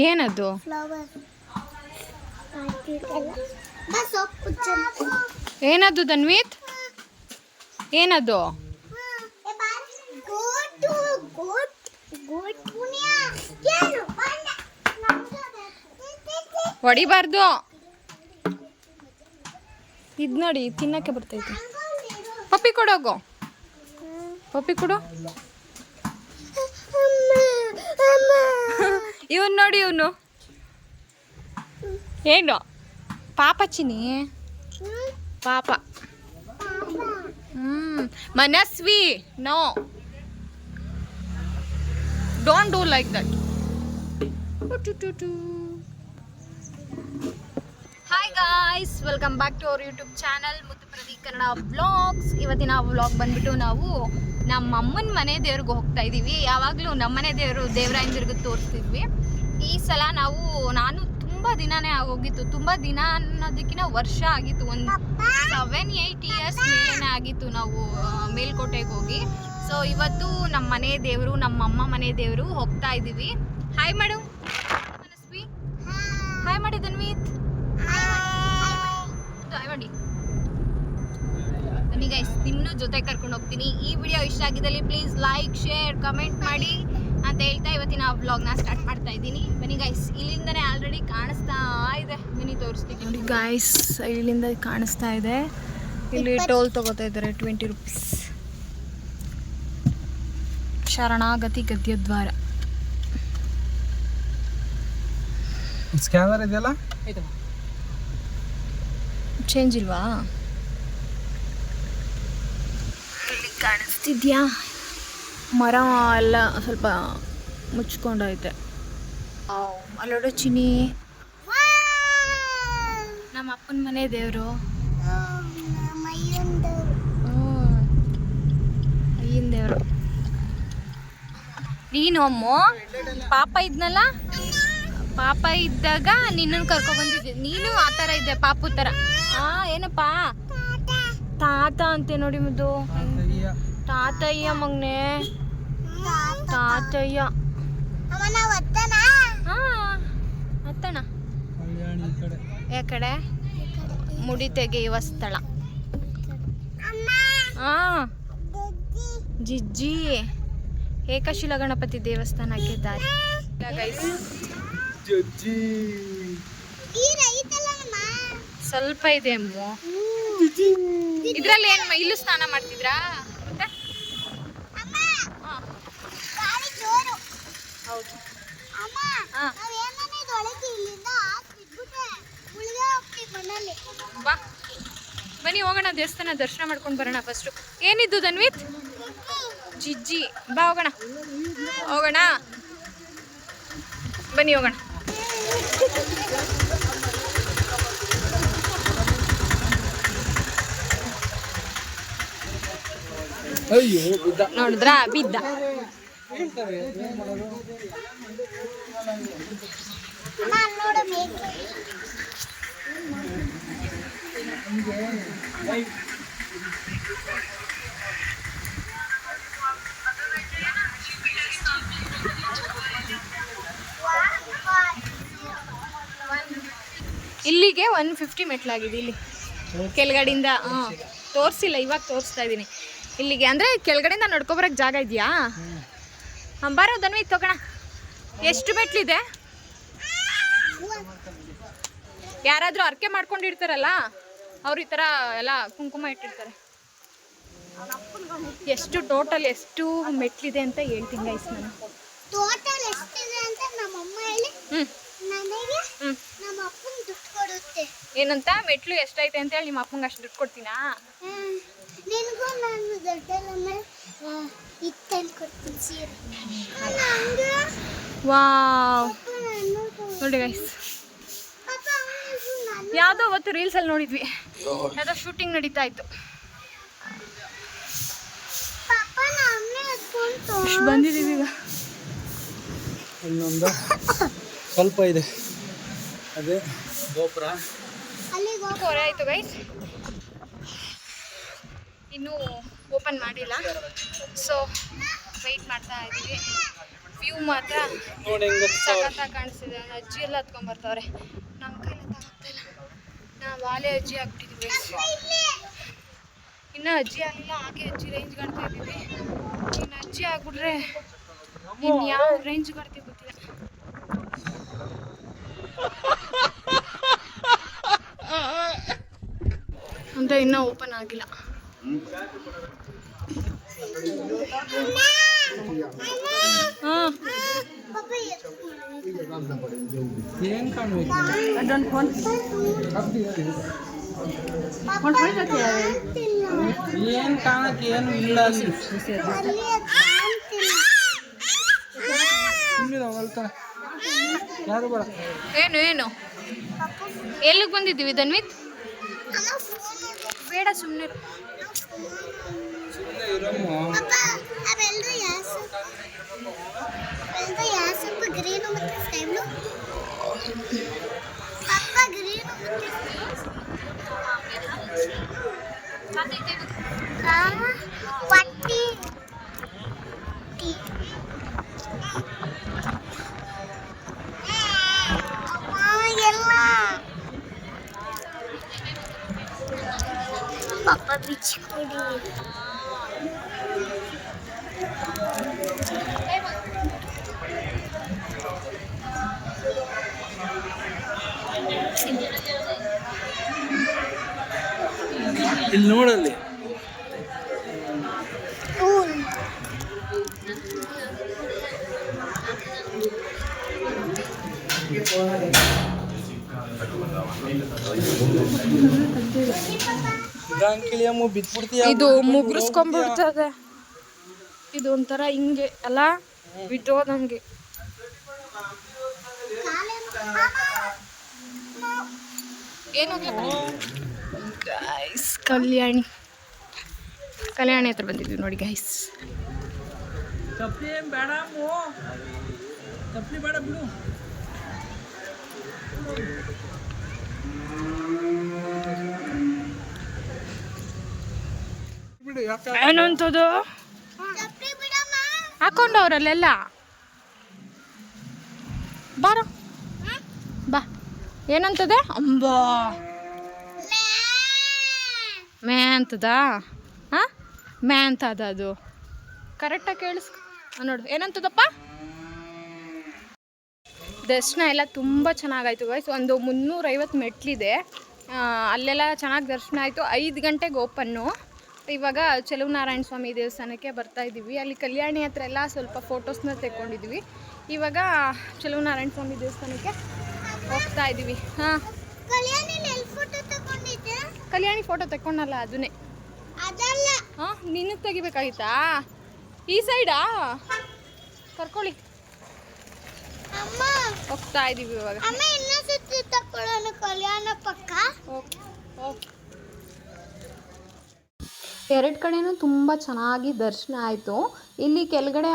ಏನದು? ಏನದು ಧನ್ವಿತ್? ಏನದು? ಹೊಡಿಬಾರ್ದು. ಇದ್ ನೋಡಿ ತಿನ್ನಕ್ಕೆ ಬರ್ತೈತೆ. ಪಪ್ಪಿ ಕೊಡೋಗು. ಪಪ್ಪಿ ಕೊಡು. ಇವನ್ ನೋಡಿ ಇವನು ಏನು ಪಾಪ ಚಿನಿ ಪಾಪ. Manasvi no don't do like that. Hi guys, welcome back to our YouTube channel Muthu Pradeep Kannada vlogs. ಇವತ್ತಿನ ವ್ಲಾಗ್ ಬಂದ್ಬಿಟ್ಟು ನಾವು ನಮ್ಮ ಅಮ್ಮನ ಮನೆ ದೇವ್ರಿಗೆ ಹೋಗ್ತಾ ಇದ್ದೀವಿ. ಯಾವಾಗಲೂ ನಮ್ಮ ಮನೆ ದೇವರಾಯಂದಿರ್ಗೆ ತೋರಿಸ್ತಿದ್ವಿ. ಈ ಸಲ ನಾನು ತುಂಬ ದಿನನೇ ಆಗೋಗಿತ್ತು. ತುಂಬ ದಿನ ಅನ್ನೋದಕ್ಕಿಂತ ವರ್ಷ ಆಗಿತ್ತು. ಒಂದು 7-8 ಇಯರ್ಸ್ ಮೇಲೇನೆ ಆಗಿತ್ತು ನಾವು ಮೇಲ್ಕೋಟೆಗೆ ಹೋಗಿ. ಸೊ ಇವತ್ತು ನಮ್ಮ ಮನೆ ದೇವರು, ನಮ್ಮ ಅಮ್ಮ ಮನೆ ದೇವರು ಹೋಗ್ತಾ ಇದ್ದೀವಿ. ಹಾಯ್ ಮಾಡು ಮನಸ್ವಿ, ಹಾಯ್ ಮಾಡಿ ಧನ್ವಿತ್, ಹಾಯ್ ಮಾಡಿ. ಬನ್ನಿ ಗೈಸ್, ನಿಮ್ಮನ್ನು ಜೊತೆ ಕರ್ಕೊಂಡು ಹೋಗ್ತೀನಿ. ಈ ವಿಡಿಯೋ ಇಷ್ಟ ಆಗಿದ್ದಲ್ಲಿ ಪ್ಲೀಸ್ ಲೈಕ್, ಶೇರ್, ಕಮೆಂಟ್ ಮಾಡಿ ಅಂತ ಹೇಳ್ತಾ ಇವತ್ತಿನ ವ್ಲಾಗ್ನ ಸ್ಟಾರ್ಟ್ ಮಾಡ್ತಾ ಇದ್ದೀನಿ. ಬನ್ನಿ ಗೈಸ್, ಇಲ್ಲಿಂದನೇ ಆಲ್ರೆಡಿ ಕಾಣಿಸ್ತಾ ಇದೆ. ಬನ್ನಿ ತೋರಿಸ್ತೀನಿ ನೋಡಿ ಗೈಸ್, ಇಲ್ಲಿಂದ ಕಾಣಿಸ್ತಾ ಇದೆ. ಇಲ್ಲಿ ಟೋಲ್ ತಗೋತಾ ಇದ್ದಾರೆ 20 ರೂಪೀಸ್. ಶರಣಾಗತಿ ಗದ್ಯದ್ವಾರ. ಸ್ಕ್ಯಾನರ್ ಇದೆಯಲ್ಲ, ಚೇಂಜ್ ಇಲ್ವಾ? ಇಲ್ಲಿ ಕಾಣಿಸ್ತಿದ್ಯಾ? ಮರ ಎಲ್ಲ ಸ್ವಲ್ಪ ಮುಚ್ಕೊಂಡೈತೆ. ಅಲ್ಲೋಡು ಚಿನಿ, ನಮ್ಮ ಅಪ್ಪನ ಮನೆ ದೇವರು, ಅಯ್ಯನ ದೇವರು. ನೀನು ಅಮ್ಮ ಪಾಪ ಇದ್ನಲ್ಲ, ಪಾಪ ಇದ್ದಾಗ ನಿನ್ನನ್ನು ಕರ್ಕೊಬಂದಿದ್ದೆ. ನೀನು ಆ ಥರ ಇದ್ದೆ, ಪಾಪು ಥರ. ಏನಪ್ಪ ತಾತ ಅಂತೆ ನೋಡಿ ಮುದ್ದು. ತಾತಯ್ಯ ಮಗ್ನೆ, ತಾತಯ್ಯ. ಅತ್ತಣ ಯಾಕಡೆ ಮುಡಿ ತೆಗೆಯುವ ಸ್ಥಳ. ಜಿಜ್ಜಿ ಏಕಶಿಲಾ ಗಣಪತಿ ದೇವಸ್ಥಾನಕ್ಕೆ ದಾರಿ. ಸ್ವಲ್ಪ ಇದೆ ಅಮ್ಮು. ಇದ್ರಲ್ಲಿ ಏನ್ ಇಲ್ಲೂ ಸ್ನಾನ ಮಾಡ್ತಿದ್ರಾ? ಹೌದು. ಬಾ ಬನ್ನಿ ಹೋಗೋಣ, ದೇವಸ್ಥಾನ ದರ್ಶನ ಮಾಡ್ಕೊಂಡು ಬರೋಣ ಫಸ್ಟು. ಏನಿದ್ದು ಧನ್ವಿತ್? ಜಿಜ್ಜಿ. ಬಾ ಹೋಗೋಣ ಹೋಗೋಣ, ಬನ್ನಿ ಹೋಗೋಣ. ನೋಡಿದ್ರಾ, ಬಿದ್ದ. ಇಲ್ಲಿಗೆ 150 ಮೆಟ್ಲಾಗಿದೆ. ಇಲ್ಲಿ ಕೆಳಗಡೆಯಿಂದ ತೋರಿಸಿಲ್ಲ, ಇವಾಗ ತೋರಿಸ್ತಾ ಇದ್ದೀನಿ. ಇಲ್ಲಿಗೆ ಅಂದರೆ ಕೆಳಗಡೆಯಿಂದ ನಡ್ಕೊಬರಕ್ಕೆ ಜಾಗ ಇದೆಯಾ? ಬಾರೋ ಧನ್ವಿತ್ ಹೋಗೋಣ. ಎಷ್ಟು ಮೆಟ್ಲಿದೆ? ಯಾರಾದರೂ ಅರ್ಕೆ ಮಾಡ್ಕೊಂಡಿರ್ತಾರಲ್ಲ ಅವ್ರು ಈ ಥರ ಎಲ್ಲ ಕುಂಕುಮ ಇಟ್ಟಿರ್ತಾರೆ. ಎಷ್ಟು ಟೋಟಲ್ ಎಷ್ಟು ಮೆಟ್ಲಿದೆ ಅಂತ ಹೇಳ್ತೀನಿ ಗೈಸ್ ನಾನು. ಟೋಟಲ್ ಎಷ್ಟಿದೆ ಅಂತ ನಮ್ಮಮ್ಮ ಹೇಳಿ ನನಗೆ ನಮ್ಮ ಅಪ್ಪನ ದುಡ್ಡು ಕೊಡುತ್ತೆ. ಏನಂತ? ಮೆಟ್ಲು ಎಷ್ಟೈತೆ ಅಂತ ಹೇಳಿ ನಿಮ್ಮ ಅಪ್ಪಂಗೆ ಅಷ್ಟು ದುಡ್ಡು ಕೊಡ್ತೀನಾ? ನಿನಗೂ ನಾನು ದೊಡ್ಡಲ್ಲ ಇತ್ತಲ್ಲಿ ಕೊಡ್ತೀನಿ ಸೀರೆ. ವಾವ್, ನೋಡಿ ಗೈಸ್, ಯಾವುದೋ ಅವತ್ತು ರೀಲ್ಸಲ್ಲಿ ನೋಡಿದ್ವಿ, ಯಾವುದೋ ಶೂಟಿಂಗ್ ನಡೀತಾ ಇತ್ತು. ಇಷ್ಟು ಬಂದಿದ್ದೀವಿ ಈಗ. ಇನ್ನೊಂದು ಸ್ವಲ್ಪ ಇದೆ, ಅದೇ ಗೋಪುರ. ಹೊರೆ ಆಯಿತು ಗೈಸ್, ಇನ್ನೂ ಓಪನ್ ಮಾಡಿಲ್ಲ. ಸೊ ವೆಯ್ಟ್ ಮಾಡ್ತಾ ಇದ್ದೀವಿ. ವ್ಯೂ ಮಾತ್ರ ನೋಡಿ ಹೆಂಗೆ ಸಖತ್ತಾಗಿ ಕಾಣಿಸ್ತಿದೆ. ನನ್ನ ಅಜ್ಜಿ ಎಲ್ಲ ಹತ್ಕೊಂಡ್ಬರ್ತಾವ್ರೆ, ನಮ್ಮ ಕೈಲಿ ತಗೋಗ್ತಾಯಿಲ್ಲ. ನಾವು ವಾಲೆ ಅಜ್ಜಿ ಆಗ್ಬಿಟ್ಟಿದ್ವಿ. ಇನ್ನು ಅಜ್ಜಿ ಆಗಿಲ್ಲ, ಹಾಗೆ ಅಜ್ಜಿ ರೇಂಜ್ ಕಾಣ್ತಾ ಇದ್ದೀವಿ. ಇನ್ನು ಅಜ್ಜಿ ಆಗ್ಬಿಟ್ರೆ ಇನ್ನು ಯಾವ ರೇಂಜ್ ಕಾಡ್ತೀವಿ ಗೊತ್ತಿಲ್ಲ. ಅಂದರೆ ಇನ್ನೂ ಓಪನ್ ಆಗಿಲ್ಲ. ಹಾಂ ಏನು ಕಾಣಬೇಕು ಏನು ಕಾಣಕ್ಕೆ ಏನು ಇಲ್ಲ ಅಲ್ಲಿ ಯಾರು ಬರ ಏನು ಏನು ಎಲ್ಲಿಗೆ ಬಂದಿದ್ದೀವಿ ಧನ್ವಿತ್? ಬೇಡ ಸುಮ್ಮನೆ ಗ್ರೀನು ಮತ್ತು ಸ್ಕೈ ಬ್ಲೂ ಗ್ರೀನು ಪಟ್ಟಿ ಎಲ್ಲ ಪಾಪ ಬಿಚ್ಚಿ ಕೊಡಿ. ಇಲ್ಲಿ ನೋಡಲ್ಲಿ ಇದು ಮುಗ್ರಿಸ್ಕೊಂಡ್ಬಿಡ್ತದೆ. ಇದು ಒಂಥರ ಹಿಂಗೆ ಅಲ್ಲ ಬಿದ್ದೋದಂಗೆ. ಏನು ಗೈಸ್ ಕಲ್ಯಾಣಿ ಹತ್ರ ಬಂದಿದ್ವಿ ನೋಡಿ ಗೈಸ್. ಚಪ್ಪಲಿ ಬೇಡ ಚಪ್ಪಲಿ ಬೇಡ ಬಿಡು. ಏನಂತದು ಹಾಕೊಂಡವ್ರಲ್ಲೆಲ್ಲ. ಬಾರ ಬಾ. ಏನಂತದೆ ಅಂಬಾ ಮೇ ಅಂತದಾ? ಹಾಂ ಮೇ ಅಂತ ಅದು ಕರೆಕ್ಟಾಗಿ ಕೇಳಿಸ್ಕೊ ನೋಡು. ಏನಂತದಪ್ಪ? ದರ್ಶನ ಎಲ್ಲ ತುಂಬ ಚೆನ್ನಾಗಾಯ್ತು ಗೈಸ್. ಒಂದು 350 ಮೆಟ್ಲಿದೆ, ಅಲ್ಲೆಲ್ಲ ಚೆನ್ನಾಗಿ ದರ್ಶನ ಆಯಿತು. 5 ಗಂಟೆಗೆ ಓಪನ್ನು. ಇವಾಗ ಚೆಲುವನಾರಾಯಣ ಸ್ವಾಮಿ ದೇವಸ್ಥಾನಕ್ಕೆ ಬರ್ತಾ ಇದ್ದೀವಿ. ಅಲ್ಲಿ ಕಲ್ಯಾಣಿ ಹತ್ರ ಎಲ್ಲ ಸ್ವಲ್ಪ ಫೋಟೋಸ್ನ ತೆಕ್ಕೊಂಡಿದ್ವಿ. ಇವಾಗ ಚೆಲುವನಾರಾಯಣ ಸ್ವಾಮಿ ದೇವಸ್ಥಾನಕ್ಕೆ ಹೋಗ್ತಾ ಇದ್ದೀವಿ. ಹಾಂ ಕಲ್ಯಾಣಿ ಫೋಟೋ ತೆಕ್ಕೊಂಡಲ್ಲ ಅದನ್ನೇ. ಹಾಂ ನಿನಗೆ ತೆಗಿಬೇಕಾಗಿತ್ತಾ? ಈ ಸೈಡಾ? ಕರ್ಕೊಳ್ಳಿ. ಹೋಗ್ತಾ ಇದ್ದೀವಿ ಇವಾಗ. Okay okay. 2 ಕಡೆನೂ ತುಂಬ ಚೆನ್ನಾಗಿ ದರ್ಶನ ಆಯಿತು. ಇಲ್ಲಿ ಕೆಳಗಡೆ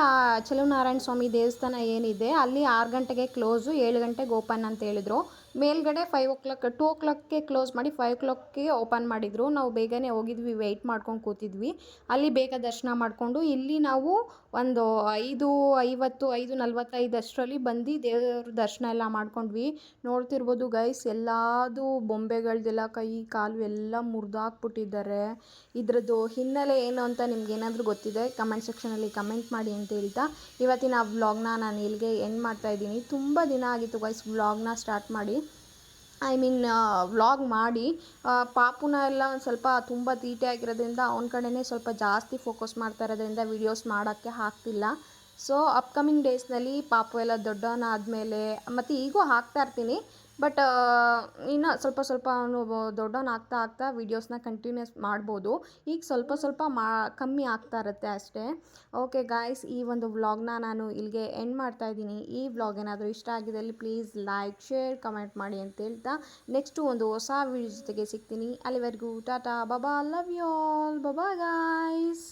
ಚೆಲುವನಾರಾಯಣ ಸ್ವಾಮಿ ದೇವಸ್ಥಾನ ಏನಿದೆ ಅಲ್ಲಿ 6 ಗಂಟೆಗೆ ಕ್ಲೋಸು, 7 ಗಂಟೆಗೆ ಓಪನ್ ಅಂತ ಹೇಳಿದ್ರು. ಮೇಲ್ಗಡೆ 5 o'clock 2 o'clockಗೆ ಕ್ಲೋಸ್ ಮಾಡಿ 5 o'clockಗೆ ಓಪನ್ ಮಾಡಿದರು. ನಾವು ಬೇಗನೆ ಹೋಗಿದ್ವಿ, ವೆಯ್ಟ್ ಮಾಡ್ಕೊಂಡು ಕೂತಿದ್ವಿ. ಅಲ್ಲಿ ಬೇಗ ದರ್ಶನ ಮಾಡಿಕೊಂಡು ಇಲ್ಲಿ ನಾವು ಒಂದು 5:50 5:45 ಅಷ್ಟರಲ್ಲಿ ಬಂದು ದೇವ್ರ ದರ್ಶನ ಎಲ್ಲ ಮಾಡ್ಕೊಂಡ್ವಿ. ನೋಡ್ತಿರ್ಬೋದು ಗೈಸ್, ಎಲ್ಲದು ಬೊಂಬೆಗಳ್ದೆಲ್ಲ ಕೈ ಕಾಲು ಎಲ್ಲ ಮುರಿದಾಕ್ಬಿಟ್ಟಿದ್ದಾರೆ. ಇದ್ರದ್ದು ಹಿನ್ನೆಲೆ ಏನು ಅಂತ ನಿಮ್ಗೇನಾದರೂ ಗೊತ್ತಿದೆ ಕಮೆಂಟ್ ಸೆಕ್ಷನಲ್ಲಿ ಕಮೆಂಟ್ ಮಾಡಿ ಅಂತ ಹೇಳ್ತಾ ಇವತ್ತಿನ ವ್ಲಾಗ್ನ ನಾನು ಇಲ್ಲಿಗೆ ಎಂಡ್ ಮಾಡ್ತಾಯಿದ್ದೀನಿ. ತುಂಬ ದಿನ ಆಗಿತ್ತು ಗೈಸ್ ವ್ಲಾಗ್ನ ಸ್ಟಾರ್ಟ್ ಮಾಡಿ, ವ್ಲಾಗ್ ಮಾಡಿ. ಪಾಪುನ ಎಲ್ಲ ಒಂದು ಸ್ವಲ್ಪ ತುಂಬ ತೀಟೆ ಆಗಿರೋದ್ರಿಂದ ಅವನ ಕಡೆನೇ ಸ್ವಲ್ಪ ಜಾಸ್ತಿ ಫೋಕಸ್ ಮಾಡ್ತಾ ಇರೋದ್ರಿಂದ ವೀಡಿಯೋಸ್ ಮಾಡೋಕ್ಕೆ ಆಗ್ತಿಲ್ಲ. ಸೊ ಅಪ್ಕಮಿಂಗ್ ಡೇಸ್ನಲ್ಲಿ ಪಾಪು ಎಲ್ಲ ದೊಡ್ಡವನಾದಮೇಲೆ ಮತ್ತು ಈಗೂ ಹಾಕ್ತಾ ಇರ್ತೀನಿ, ಬಟ್ ಇನ್ನು ಸ್ವಲ್ಪ ಅವನು ದೊಡ್ಡವನಾಗ್ತಾ ವೀಡಿಯೋಸ್ನ ಕಂಟಿನ್ಯೂಸ್ ಮಾಡ್ಬೋದು. ಈಗ ಸ್ವಲ್ಪ ಕಮ್ಮಿ ಆಗ್ತಾ ಇರುತ್ತೆ ಅಷ್ಟೇ. ಓಕೆ ಗಾಯ್ಸ್, ಈ ಒಂದು ವ್ಲಾಗ್ನ ನಾನು ಇಲ್ಲಿಗೆ ಎಂಡ್ ಮಾಡ್ತಾಯಿದ್ದೀನಿ. ಈ ವ್ಲಾಗ್ ಏನಾದರೂ ಇಷ್ಟ ಆಗಿದ್ದಲ್ಲಿ ಪ್ಲೀಸ್ ಲೈಕ್ ಶೇರ್ ಕಮೆಂಟ್ ಮಾಡಿ ಅಂತ ಹೇಳ್ತಾ ನೆಕ್ಸ್ಟು ಒಂದು ಹೊಸ ವೀಡಿಯೋ ಜೊತೆಗೆ ಸಿಗ್ತೀನಿ. ಅಲ್ಲಿವರೆಗೂ ಟಾಟಾ ಬಾಬಾ, ಲವ್ ಯು ಆಲ್, ಬಾಬಾ ಗಾಯ್ಸ್.